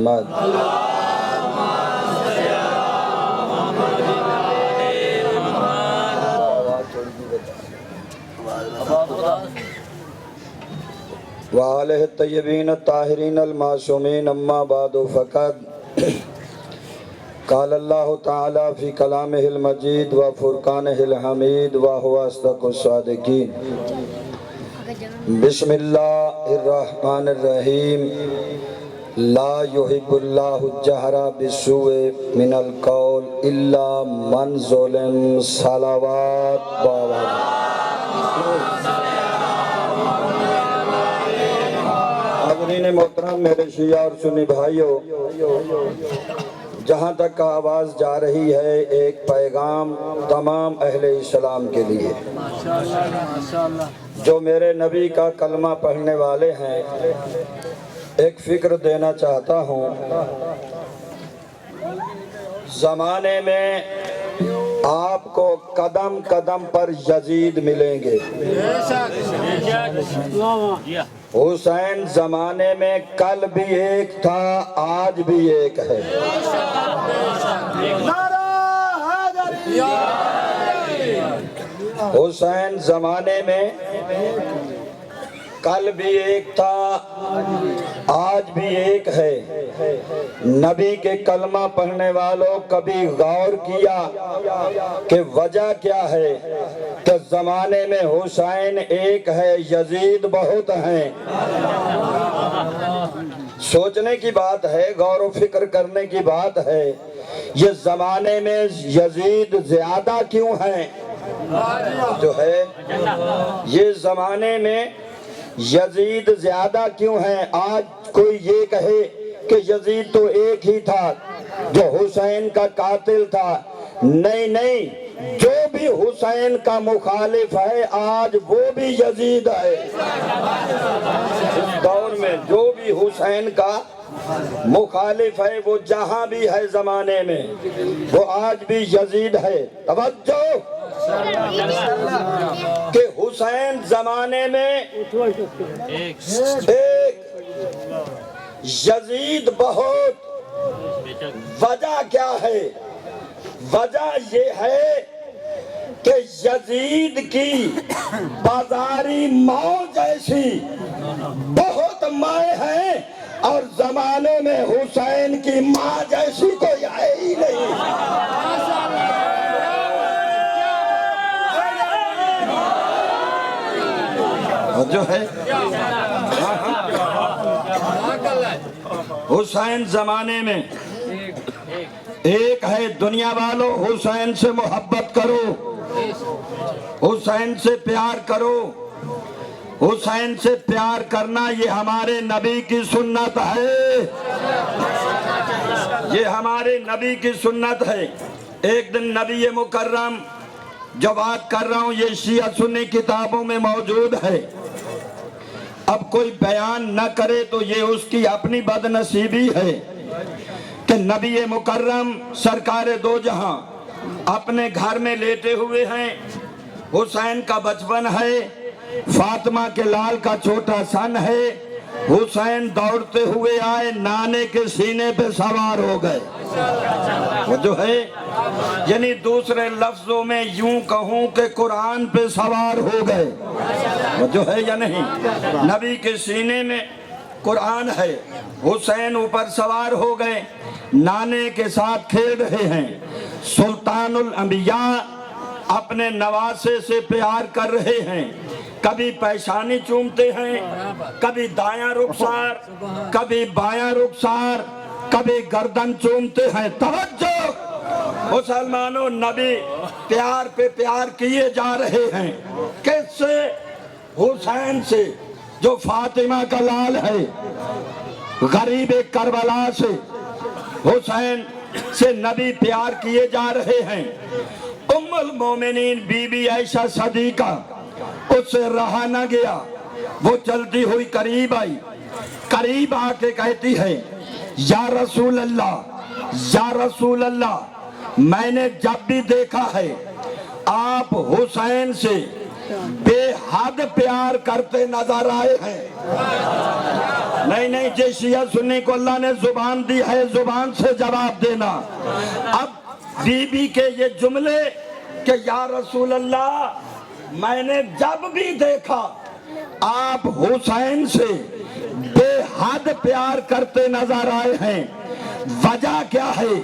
محمد وآلہ الطیبین الطاہرین المعصومین اما بعد فقد قال اللہ تعالی فی کلامہ المجید و فرقانہ الحمید وہو اصدق الصادقین بسم اللہ الرحمن الرحیم لا یحب اللہ الجہر بالسوء من القول الا من ظلم صلوات باور حاضرین محترم میرے شیعہ اور سنی بھائیوں، جہاں تک آواز جا رہی ہے ایک پیغام تمام اہل اسلام کے لیے جو میرے نبی کا کلمہ پڑھنے والے ہیں۔ ایک فکر دینا چاہتا ہوں، زمانے میں آپ کو قدم قدم پر یزید ملیں گے۔ حسین زمانے میں کل بھی ایک تھا، آج بھی ایک ہے۔ حسین زمانے میں کل بھی ایک تھا، آج بھی ایک ہے۔ نبی کے کلمہ پڑھنے والوں کبھی غور کیا کہ وجہ کیا ہے کہ زمانے میں حسین ایک ہے، یزید بہت ہیں؟ سوچنے کی بات ہے، غور و فکر کرنے کی بات ہے۔ یہ زمانے میں یزید زیادہ کیوں ہیں؟ جو ہے یہ زمانے میں یزید زیادہ کیوں ہیں؟ آج کوئی یہ کہے کہ یزید تو ایک ہی تھا جو حسین کا قاتل تھا۔ نہیں، جو بھی حسین کا مخالف ہے آج وہ بھی یزید ہے۔ اس دور میں جو بھی حسین کا مخالف ہے وہ جہاں بھی ہے زمانے میں وہ آج بھی یزید ہے۔ توجہ کہ حسین زمانے میں ایک، یزید بہت۔ وجہ کیا ہے؟ وجہ یہ ہے کہ یزید کی بازاری ماں جیسی بہت مائیں ہیں اور زمانے میں حسین کی ماں جیسی کوئی ہے ہی نہیں۔ جو ہے حسین زمانے میں ایک ہے۔ دنیا والوں حسین سے محبت کرو، حسین سے پیار کرو۔ حسین سے پیار کرنا یہ ہمارے نبی کی سنت ہے، یہ ہمارے نبی کی سنت ہے۔ ایک دن نبی مکرم جو بات کر رہا ہوں یہ شیعہ سنی کتابوں میں موجود ہے، اب کوئی بیان نہ کرے تو یہ اس کی اپنی بد نصیبی ہے کہ نبی مکرم سرکار دو جہاں اپنے گھر میں لیٹے ہوئے ہیں۔ حسین کا بچپن ہے، فاطمہ کے لال کا چھوٹا سن ہے۔ حسین دوڑتے ہوئے آئے، نانے کے سینے پہ سوار ہو گئے۔ وہ جو ہے یعنی دوسرے لفظوں میں یوں کہوں کہ قرآن پہ سوار ہو گئے۔ وہ جو ہے یا نہیں، نبی کے سینے میں قرآن ہے، حسین اوپر سوار ہو گئے، نانے کے ساتھ کھیل رہے ہیں۔ سلطان الانبیاء اپنے نواسے سے پیار کر رہے ہیں، کبھی پیشانی چومتے ہیں، کبھی دایاں رخسار، کبھی بایاں رخسار، کبھی گردن چومتے ہیں۔ توجہ مسلمانوں، نبی پیار پہ پیار کیے جا رہے ہیں۔ کس سے؟ حسین سے جو فاطمہ کا لال ہے، غریب کربلا سے حسین سے نبی پیار کیے جا رہے ہیں۔ ام المومنین بی بی عائشہ صدیقہ اس سے رہا نہ گیا، وہ چلتی ہوئی قریب آئی، قریب آ کے کہتی ہے یا رسول اللہ، یا رسول اللہ، میں نے جب بھی دیکھا ہے آپ حسین سے بے حد پیار کرتے نظر آئے ہیں۔ نہیں جس شیعہ سنی کو اللہ نے زبان دی ہے، زبان سے جواب دینا۔ اب بی بی کے یہ جملے کہ یا رسول اللہ میں نے جب بھی دیکھا آپ حسین سے بے حد پیار کرتے نظر آئے ہیں، وجہ کیا ہے؟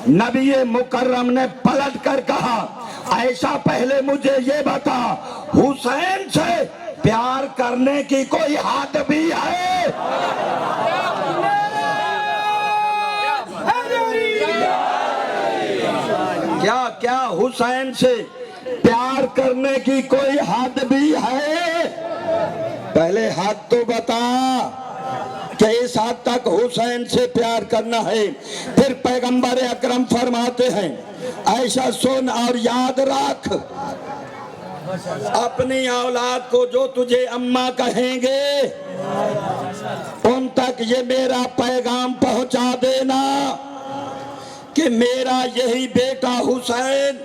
نبی مکرم نے پلٹ کر کہا عائشہ پہلے مجھے یہ بتا حسین سے پیار کرنے کی کوئی حد بھی ہے؟ کیا حسین سے پیار کرنے کی کوئی حد بھی ہے؟ پہلے حد تو بتا کہ اس حد تک حسین سے پیار کرنا ہے۔ پھر پیغمبر اکرم فرماتے ہیں عائشہ سن اور یاد رکھ، اپنی اولاد کو جو تجھے اماں کہیں گے ان تک یہ میرا پیغام پہنچا دینا کہ میرا یہی بیٹا حسین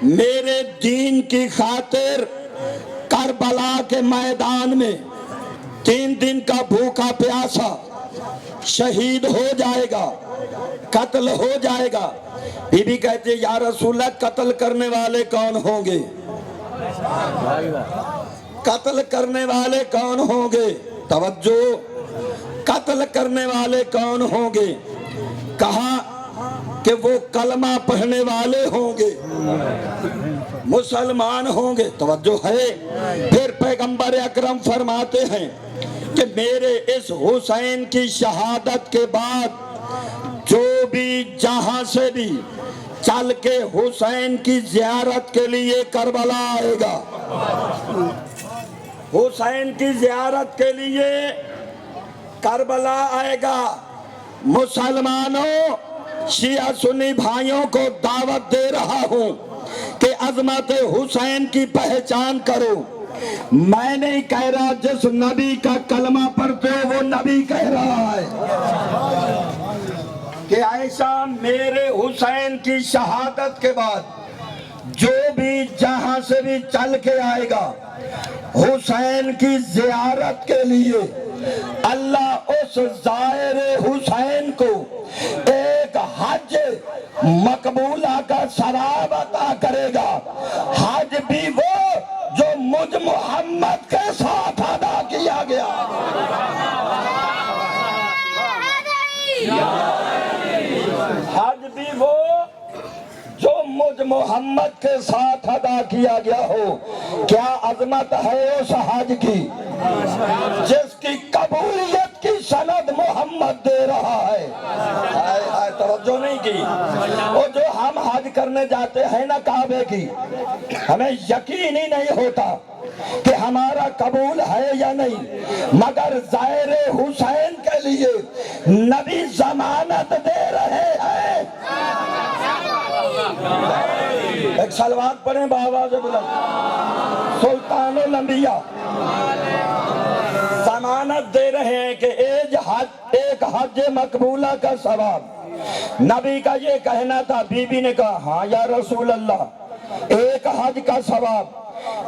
میرے دین کی خاطر کربلا کے میدان میں 3 دن کا بھوکا پیاسا شہید ہو جائے گا، قتل ہو جائے گا۔ بی بی کہتے ہیں یا رسول اللہ قتل کرنے والے کون ہوں گے؟ قتل کرنے والے کون ہوں گے؟ توجہ، قتل کرنے والے کون ہوں گے؟ کہا کہ وہ کلمہ پڑھنے والے ہوں گے، مسلمان ہوں گے۔ توجہ ہے۔ پھر پیغمبر اکرم فرماتے ہیں کہ میرے اس حسین کی شہادت کے بعد جو بھی جہاں سے بھی چل کے حسین کی زیارت کے لیے کربلا آئے گا، حسین کی زیارت کے لیے کربلا آئے گا، مسلمانوں شیعہ سنی بھائیوں کو دعوت دے رہا ہوں کہ عظمت حسین کی پہچان کرو۔ میں نہیں کہہ رہا جس نبی کا کلمہ پڑھتے ہو وہ نبی کہہ رہا ہے کہ عائشہ میرے حسین کی شہادت کے بعد جو بھی جہاں سے بھی چل کے آئے گا حسین کی زیارت کے لیے، اللہ اس زائر حسین کو ایک حج مقبولہ کا ثواب عطا کرے گا۔ حج بھی وہ جو مجھ محمد کے ساتھ ادا کیا گیا۔ حج بھی وہ جو مجھ محمد کے ساتھ ادا کیا گیا ہو۔ کیا عظمت ہے اس حج کی جس کی قبولیت کی سند محمد دے رہا ہے۔ توجہ نہیں کی؟ وہ جو ہم حج کرنے جاتے ہیں نا کعبے کی، ہمیں یقین ہی نہیں ہوتا کہ ہمارا قبول ہے یا نہیں، مگر زائر حسین کے لیے نبی ضمانت دے رہے ہیں۔ ایک صلوات پڑھیں بآواز بلند۔ سلطان الانبیاء ضمانت دے رہے ہیں کہ ایک حج مقبولہ کا ثواب۔ نبی کا یہ کہنا تھا، بی بی نے کہا ہاں یا رسول اللہ ایک حج کا ثواب۔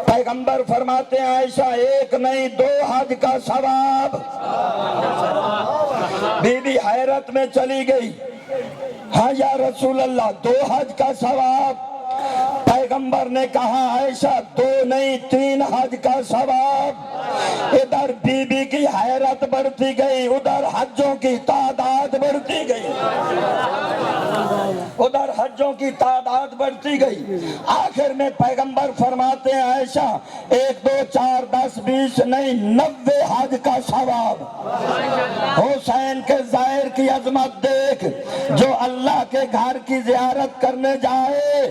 پیغمبر فرماتے ہیں عائشہ ایک نہیں 2 حج کا ثواب۔ بی بی حیرت میں چلی گئی، ہاں یا رسول اللہ 2 حج کا ثواب۔ پیغمبر نے کہا عائشہ 2 نہیں 3 حج کا ثواب۔ ادھر بی بی کی حیرت بڑھتی گئی، ادھر حجوں کی تعداد بڑھتی گئی، ادھر حجوں کی تعداد بڑھتی گئی۔ آخر میں پیغمبر فرماتے ہیں عائشہ 1 2 4 10 20 نہیں 90 حج کا ثواب۔ حسین کے ظاہر کی عظمت دیکھ، جو اللہ کے گھر کی زیارت کرنے جائے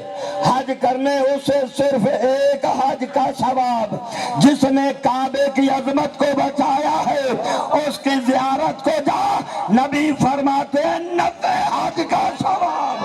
حج کرنے اسے صرف 1 حج کا ثواب، جس نے کعبے کی عظمت کو بچایا ہے اس کی زیارت کو جا، نبی فرماتے ہیں 90 حج کا ثواب۔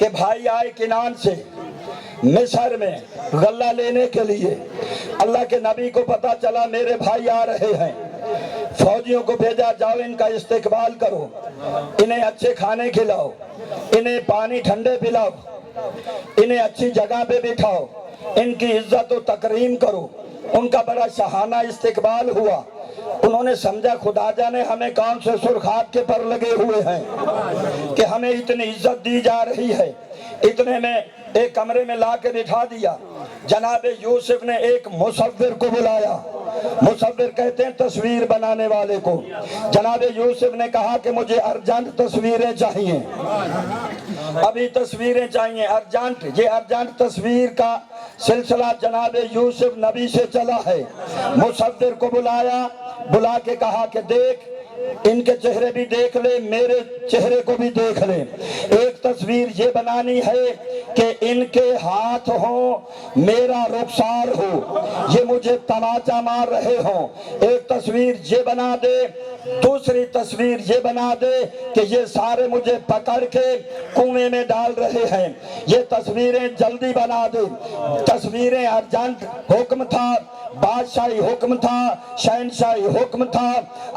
کہ بھائی آئے کنان سے مصر میں غلہ لینے کے لیے. اللہ کے نبی کو پتا چلا میرے بھائی آ رہے ہیں. فوجیوں کو بھیجا، جاؤ ان کا استقبال کرو، انہیں اچھے کھانے کھلاؤ، انہیں پانی ٹھنڈے پلاؤ، انہیں اچھی جگہ پہ بٹھاؤ، ان کی عزت و تکریم کرو. ان کا بڑا شاہانہ استقبال ہوا. انہوں نے سمجھا خدا جانے ہمیں کون سے سرخاب کے پر لگے ہوئے ہیں کہ ہمیں اتنی عزت دی جا رہی ہے. اتنے میں ایک کمرے میں لا کے بٹھا دیا. جناب یوسف نے ایک مصور کو بلایا. مصور کہتے ہیں تصویر بنانے والے کو. جناب یوسف نے کہا کہ مجھے ارجنٹ تصویریں چاہیے، ابھی تصویریں چاہیے ارجنٹ. یہ ارجنٹ تصویر کا سلسلہ جناب یوسف نبی سے چلا ہے. مصور کو بلایا، بلا کے کہا کہ دیکھ ان کے چہرے بھی دیکھ لے، میرے چہرے کو بھی دیکھ لے. ایک تصویر یہ بنانی ہے کہ ان کے ہاتھ ہوں، میرا رخسار ہو، یہ مجھے تماچا مار رہے ہوں. ایک تصویر یہ بنا دے. دوسری تصویر یہ بنا دے کہ یہ سارے مجھے پکڑ کے کنویں میں ڈال رہے ہیں. یہ تصویریں جلدی بنا دے. تصویریں ارجنٹ حکم تھا، بادشاہی حکم تھا، شہنشاہی حکم تھا.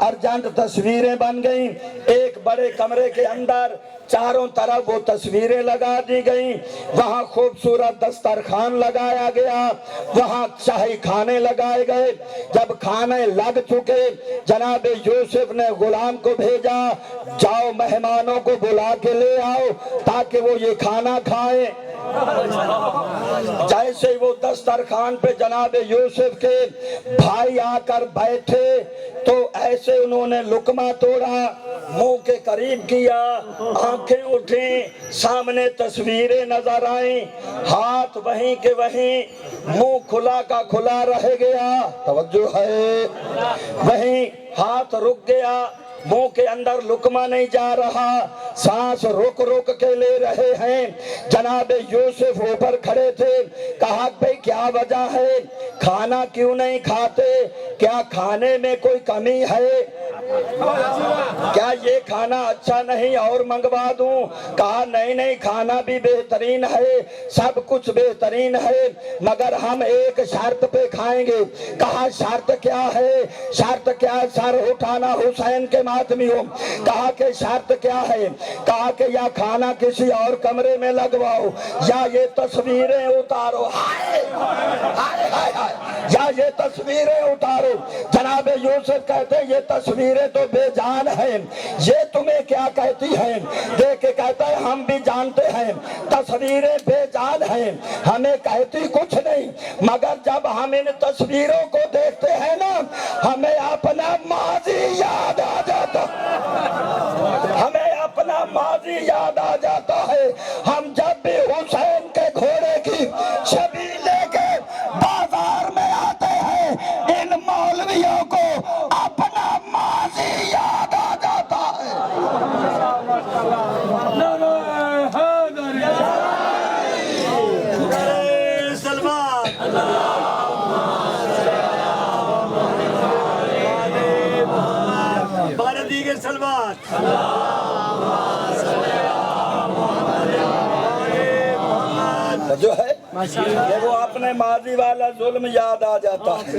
ارجنٹ تصویریں بن گئیں. ایک بڑے کمرے کے اندر چاروں طرف وہ تصویریں لگا دی گئیں. وہاں خوبصورت دسترخوان لگایا گیا، وہاں شاہی کھانے لگائے گئے. جب کھانے لگ چکے جناب یوسف نے غلام کو بھیجا، جاؤ مہمانوں کو بلا کے لے آؤ تاکہ وہ یہ کھانا کھائیں. جیسے وہ دسترخوان پہ جناب یوسف کے بھائی آ کر بیٹھے تو ایسے انہوں نے لقمہ توڑا، منہ کے قریب کیا، آنکھیں اٹھیں، سامنے تصویریں نظر آئیں، ہاتھ وہیں کے وہیں، منہ کھلا کا کھلا رہ گیا. توجہ ہے، وہیں ہاتھ رک گیا، منہ کے اندر لقمہ نہیں جا رہا، سانس رک رک کے لے رہے ہیں. جناب یوسف اوپر کھڑے تھے. کہا بھئی کیا وجہ ہے، کھانا کیوں نہیں کھاتے، کیا کھانے میں کوئی کمی ہے، کیا یہ کھانا اچھا نہیں اور منگوا دوں. کہا نہیں کھانا بھی بہترین ہے، سب کچھ بہترین ہے، مگر ہم ایک شرط پہ کھائیں گے. کہا شرط کیا ہے، شرط کیا ہے، سر اٹھانا حسین کے ماتمی ہو. کہا کہ شرط کیا ہے، کہا کہ یا کھانا کسی اور کمرے میں لگواؤ یا یہ تصویریں اتارو. یا یہ تصویریں اتارو. جناب یوسف کہتے ہیں یہ تصویریں تو بے جان ہیں، یہ تمہیں کیا کہتی ہیں. دیکھ کے کہتا ہے ہم بھی جانتے ہیں تصویریں بے جان ہیں، ہمیں کہتی کچھ نہیں، مگر جب ہم ان تصویروں کو دیکھتے ہیں نا ہمیں اپنا ماضی یاد آ جاتا، ہمیں اپنا ماضی یاد آ جاتا ہے. ہم جب بھی حسین کے گھوڑے کی شبیہ لے کے بازار میں آتے ہیں ان مولویوں کو اپنا ماضی یاد آ جاتا ہے. جو ہے کہ وہ اپنے ماضی والا ظلم یاد آ جاتا ہے.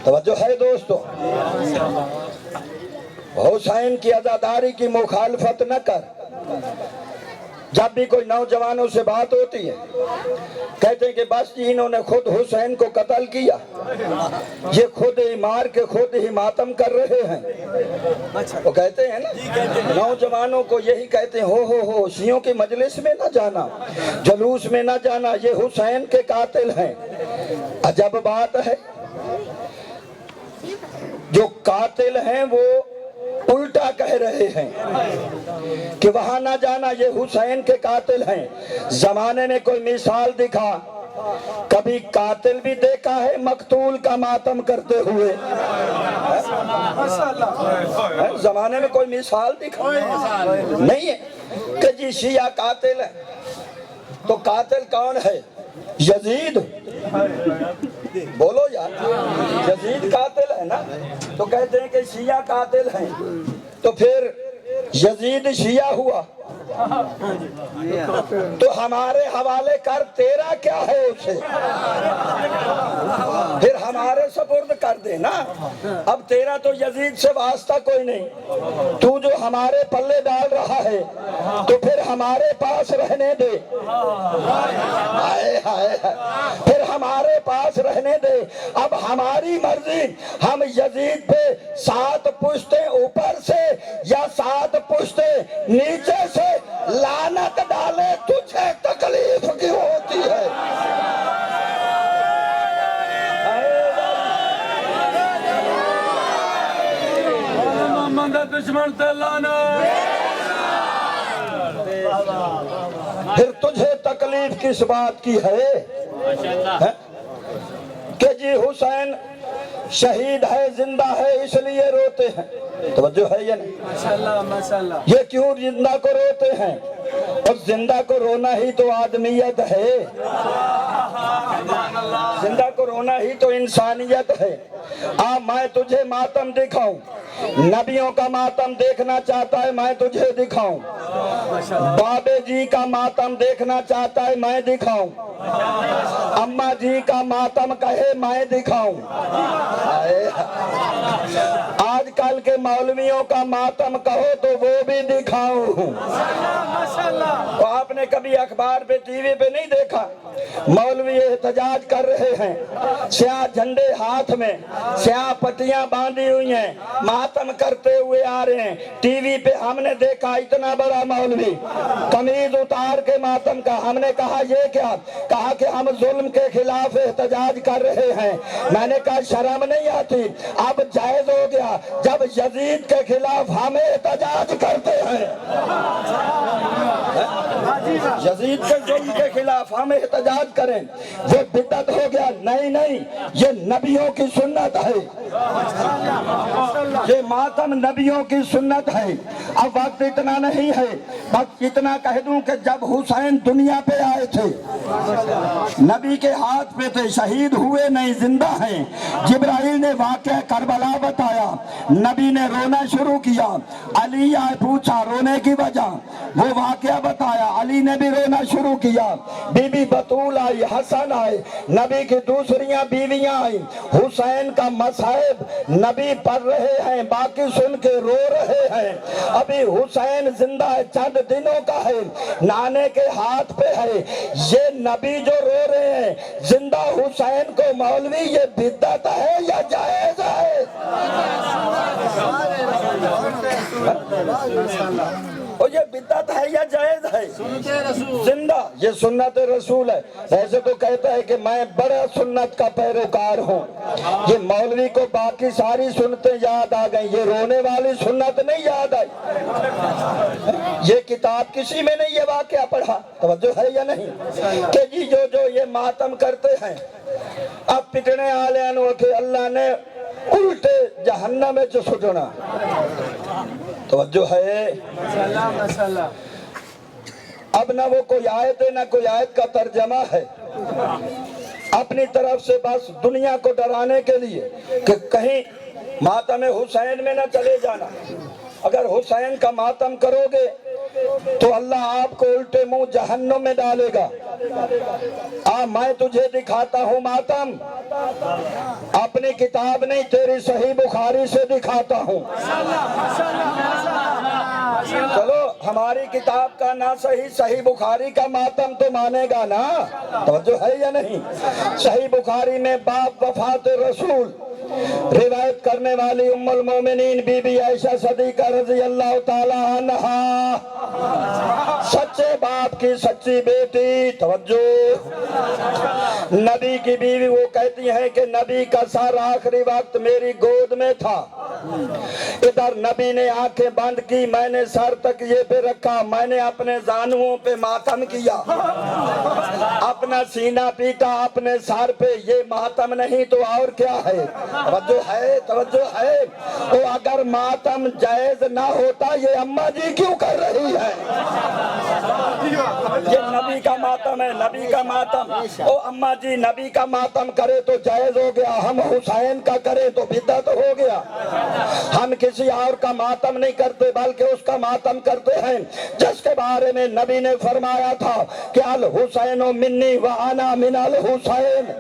توجہ ہے دوستو، حسین کی عزاداری کی مخالفت نہ کر. جب بھی کوئی نوجوانوں سے بات ہوتی ہے کہتے ہیں کہ بس جی انہوں نے خود حسین کو قتل کیا، یہ خود ہی مار کے خود ہی ماتم کر رہے ہیں. وہ کہتے ہیں نا نوجوانوں کو یہی کہتے ہیں ہو شیعوں کی مجلس میں نہ جانا، جلوس میں نہ جانا، یہ حسین کے قاتل ہیں. عجب بات ہے، جو قاتل ہیں وہ الٹا کہہ رہے ہیں کہ وہاں نہ جانا، یہ حسین کے قاتل ہیں. زمانے میں کوئی مثال دکھا، کبھی قاتل بھی دیکھا ہے مقتول کا ماتم کرتے ہوئے؟ زمانے میں کوئی مثال دکھا نہیں ہے کہ جی شیعہ قاتل ہے. تو قاتل کون ہے؟ یزید. بولو یار، یزید قاتل ہے نا. تو کہتے ہیں کہ شیعہ قاتل ہیں، تو پھر یزید شیعہ ہوا. تو ہمارے حوالے کر، تیرا کیا ہے اسے، پھر ہمارے سپرد کر دے نا۔ اب تیرا تو یزید سے واسطہ کوئی نہیں، تو جو ہمارے پلے ڈال رہا ہے تو پھر ہمارے پاس رہنے دے، پھر ہمارے پاس رہنے دے۔ اب ہماری مرضی، ہم یزید پہ 7 پشتیں اوپر سے یا 7 پشتیں نیچے سے لعنت ڈالے، تجھے تکلیف کیوں ہوتی ہے؟ دشمن تے لعنت۔ پھر تجھے تکلیف کس بات کی ہے کہ جی حسین شہید ہے، زندہ ہے اس لیے روتے ہیں؟ توجہ ہے یا نہیں؟ ماشاءاللہ۔ یہ کیوں زندہ کو روتے ہیں؟ اور زندہ کو رونا ہی تو آدمیت ہے، زندہ کو رونا ہی تو انسانیت ہے۔ میں تجھے ماتم دکھاؤں، نبیوں کا ماتم دیکھنا چاہتا ہے میں تجھے دکھاؤں، بابے جی کا ماتم دیکھنا چاہتا ہے میں دکھاؤں، اماں جی کا ماتم کہے میں دکھاؤں، آج کل کے مولویوں کا ماتم کہو تو وہ بھی دکھاؤں۔ تو آپ نے کبھی اخبار پہ ٹی وی پہ نہیں دیکھا مولوی احتجاج کر رہے ہیں، سیاہ جھنڈے ہاتھ میں، سیاہ پٹیاں باندھی ہوئی ہیں، ماتم کرتے ہوئے آ رہے ہیں۔ ٹی وی پہ ہم نے دیکھا اتنا بڑا مولوی قمیض اتار کے ماتم کا، ہم نے کہا یہ کیا؟ کہا کہ ہم ظلم کے خلاف احتجاج کر رہے ہیں۔ میں نے کہا شرم نہیں آتی؟ اب جائز ہو گیا جب یزید کے خلاف ہم احتجاج کرتے ہیں، یزید کے ظلم کے خلاف ہم احتجاج کریں، وہ بدعت ہو گیا؟ نہیں، یہ نبیوں کی سنت ہے، یہ ماتم نبیوں کی سنت ہے۔ اب وقت اتنا نہیں ہے، وقت اتنا کہہ دوں کہ جب حسین دنیا پہ آئے تھے نبی کے ہاتھ پہ تھے، شہید ہوئے نہیں، زندہ ہیں۔ جبرائیل نے واقعہ کربلا بتایا، نبی نے رونا شروع کیا، علی آئے پوچھا رونے کی وجہ، وہ واقعہ بتایا، علی نے بھی رونا شروع کیا۔ بی بی بطول آئی، حسن آئے، نبی کی دوسریاں بیویاں آئی، حسین کا مصائب نبی پڑھ رہے ہیں، باقی سن کے رو رہے ہیں۔ ابھی حسین زندہ ہے، چند دنوں کا ہے، نانے کے ہاتھ پہ ہے، یہ نبی جو رو رہے ہیں زندہ حسین کو مولوی یہ بدعت ہے یا جائز ہے؟ اور یہ بدعت ہے یا جائز ہے؟ زندہ، یہ سنت رسول ہے۔ ایسے تو کہتا ہے کہ میں بڑا سنت کا پیروکار ہوں، یہ مولوی کو باقی ساری سنتیں یاد آ گئیں، یہ رونے والی سنت نہیں یاد آئی۔ یہ کتاب کسی میں نہیں یہ واقعہ پڑھا، توجہ ہے یا نہیں؟ کہ جی جو یہ ماتم کرتے ہیں اب پٹنے آلیاں نو کہ اللہ نے الٹے جہنم میں سٹنا، توجہ ہے؟ اب نہ وہ کوئی آیت ہے نہ کوئی آیت کا ترجمہ ہے، اپنی طرف سے بس دنیا کو ڈرانے کے لیے کہ کہیں ماتم حسین میں نہ چلے جانا، اگر حسین کا ماتم کرو گے تو اللہ آپ کو الٹے منہ جہنم میں ڈالے گا۔ میں تجھے دکھاتا ہوں ماتم، اپنی کتاب نہیں تیری صحیح بخاری سے دکھاتا ہوں۔ چلو ہماری کتاب کا نہ صحیح بخاری کا ماتم تو مانے گا نا، توجہ ہے یا نہیں؟ صحیح بخاری میں باب وفات رسول روایت کرنے والی ام المومنین بی بی عائشہ صدیقہ رضی اللہ تعالی عنہا، سچے باپ کی سچی بیٹی، توجہ، نبی کی بیوی، وہ کہتی ہیں کہ نبی کا سر آخری وقت میری گود میں تھا، ادھر نبی نے آنکھیں بند کی، میں نے سر تک یہ پہ رکھا، میں نے اپنے زانووں پہ ماتم کیا، اپنا سینہ پیٹا اپنے سر پہ، یہ ماتم نہیں تو اور کیا ہے؟ توجہ ہے؟ وہ اگر ماتم جائز نہ ہوتا یہ اماں جی کیوں کر رہی ہے؟ یہ نبی کا ماتم ہے، نبی کا ماتم۔ او اما جی نبی کا ماتم کرے تو جائز ہو گیا، ہم حسین کا کرے تو بدعت ہو گیا۔ ہم کسی اور کا ماتم نہیں کرتے بلکہ اس کا ماتم کرتے ہیں جس کے بارے میں نبی نے فرمایا تھا کہ الحسین منی وانا من الحسین،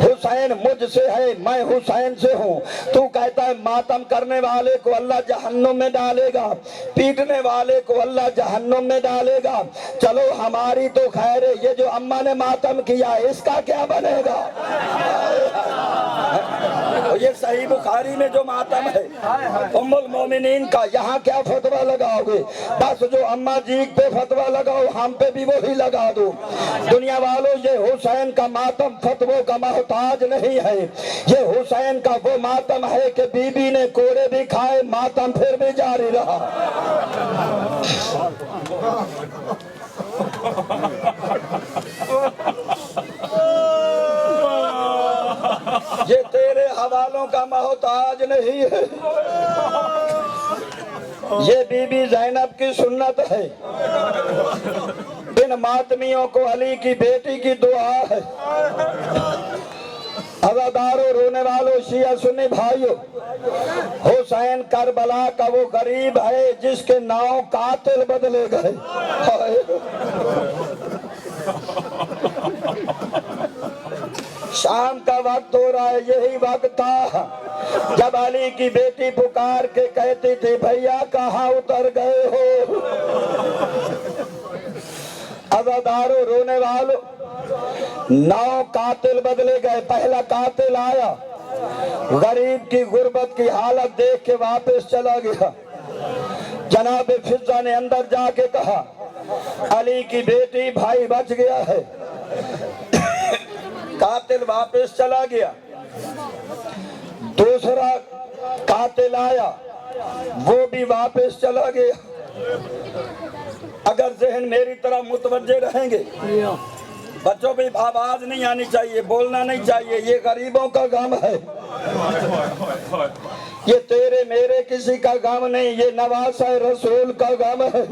حسین مجھ سے ہے میں حسین سے ہوں۔ تو کہتا ہے ماتم کرنے والے کو اللہ جہنم میں ڈالے گا، پیٹنے والے کو اللہ جہنم میں ڈالے گا۔ چلو ہماری تو خیر ہے، یہ جو اماں نے ماتم کیا اس کا کیا بنے گا؟ یہ صحیح بخاری میں جو ماتم ہے ام المومنین کا، یہاں کیا فتویٰ لگاؤ گے؟ بس جو اماں جی پہ فتویٰ لگاؤ ہم پہ بھی وہی لگا دو۔ دنیا والوں یہ حسین کا ماتم فتووں کا محتاج نہیں ہے، یہ حسین کا وہ ماتم ہے کہ بی بی نے کوڑے بھی کھائے ماتم پھر بھی جاری رہا۔ یہ تیرے حوالوں کا محتاج نہیں ہے، یہ بی بی زینب کی سنت ہے۔ ان ماتمیوں کو علی کی بیٹی کی دعا ہے۔ عزاداروں، رونے والوں، شیعہ سنی بھائیوں، حسین کربلا کا وہ غریب ہے جس کے 9 قاتل بدلے گئے۔ شام کا وقت ہو رہا ہے، یہی وقت تھا جب علی کی بیٹی پکار کے کہتی تھی بھیا کہاں اتر گئے ہو؟ عزاداروں، رونے والوں، 9 قاتل بدلے گئے۔ پہلا قاتل آیا، غریب کی غربت کی حالت دیکھ کے واپس چلا گیا۔ جناب فضہ نے اندر جا کے کہا علی کی بیٹی بھائی بچ گیا ہے۔ قاتل واپس چلا گیا۔ دوسرا قاتل آیا، وہ بھی واپس چلا گیا۔ اگر ذہن میری طرح متوجہ رہیں گے، بچوں پہ آواز نہیں آنی چاہیے، بولنا نہیں چاہیے، یہ غریبوں کا غم ہے، یہ تیرے میرے کسی کا غم نہیں، یہ نواسہ رسول کا غم ہے۔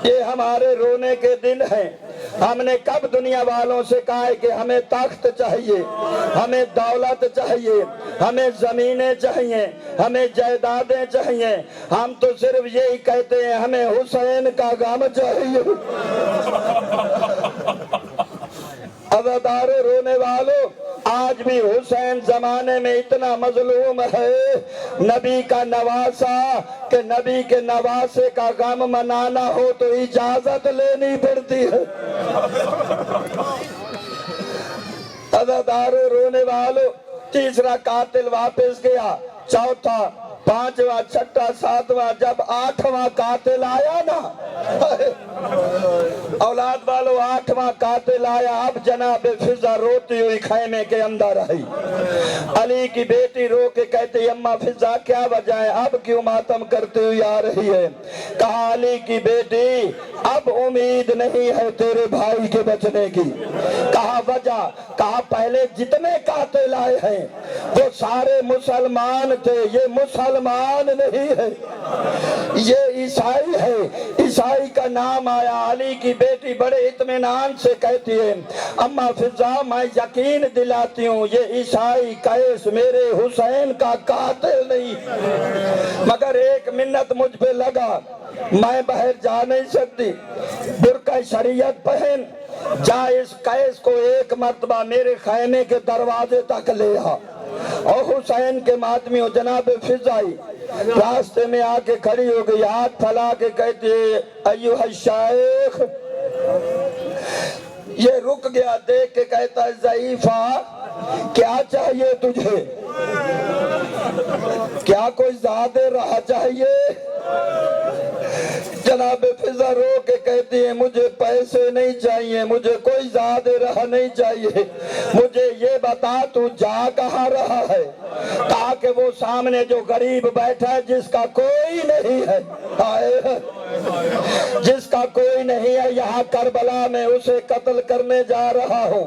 یہ ہمارے رونے کے دن ہیں۔ ہم نے کب دنیا والوں سے کہا ہے کہ ہمیں تخت چاہیے، ہمیں دولت چاہیے، ہمیں زمینیں چاہیے، ہمیں جائیدادیں چاہیے؟ ہم تو صرف یہی کہتے ہیں ہمیں حسین کا غم چاہیے۔ عزاداروں، رونے والوں، آج بھی حسین زمانے میں اتنا مظلوم ہے، نبی کا نواسہ کہ نبی کے نواسے کا غم منانا ہو تو اجازت لینی پڑتی ہے۔ عزاداروں، رونے والوں، تیسرا قاتل واپس گیا، چوتھا، پانچواں، چھٹا، ساتواں، جب 8واں قاتل آیا نا، اولاد والوں 8واں قاتل آیا، اب جناب فضہ روتی ہوئی خیمے کے اندر آئی۔ علی کی بیٹی رو کے کہتی اماں فضہ کیا وجہ ہے، اب کیوں ماتم کرتی ہوئی آ رہی ہے؟ کہا علی کی بیٹی اب امید نہیں ہے تیرے بھائی کے بچنے کی۔ کہا وجہ؟ کہا پہلے جتنے قاتل آئے ہیں وہ سارے مسلمان تھے، یہ مسلمان نہیں ہے، یہ عیسائی ہے۔ عیسائی کا نام آیا۔ علی کی بیٹی بڑے اطمینان سے کہتی ہے اماں فضہ میں یقین دلاتی ہوں یہ عیسائی قیس میرے حسین کا قاتل نہیں، مگر ایک منت مجھ پہ لگا، میں باہر جا نہیں سکتی، برقع شریعت پہن، جا اس قیس کو ایک مرتبہ میرے خیمے کے دروازے تک لے آ۔ اور حسین کے ماتمیوں، جناب فضہ راستے میں آ کے کھڑی ہو گئی، ہاتھ پھیلا کے کہتی ہے ایوہ الشیخ۔ یہ رک گیا، دیکھ کے کہتا ہے ضعیفہ کیا چاہیے تجھے؟ کیا کوئی زیادہ راہ چاہیے؟ جناب فضہ رو کے کہتی ہے مجھے پیسے نہیں چاہیے، مجھے کوئی زیادہ راہ نہیں چاہیے، مجھے یہ بتا تو جا کہاں رہا ہے؟ کہا کہ وہ سامنے جو غریب بیٹھا ہے جس کا کوئی نہیں ہے، جس کا کوئی نہیں ہے، یہاں کربلا میں اسے قتل کرنے جا رہا ہوں۔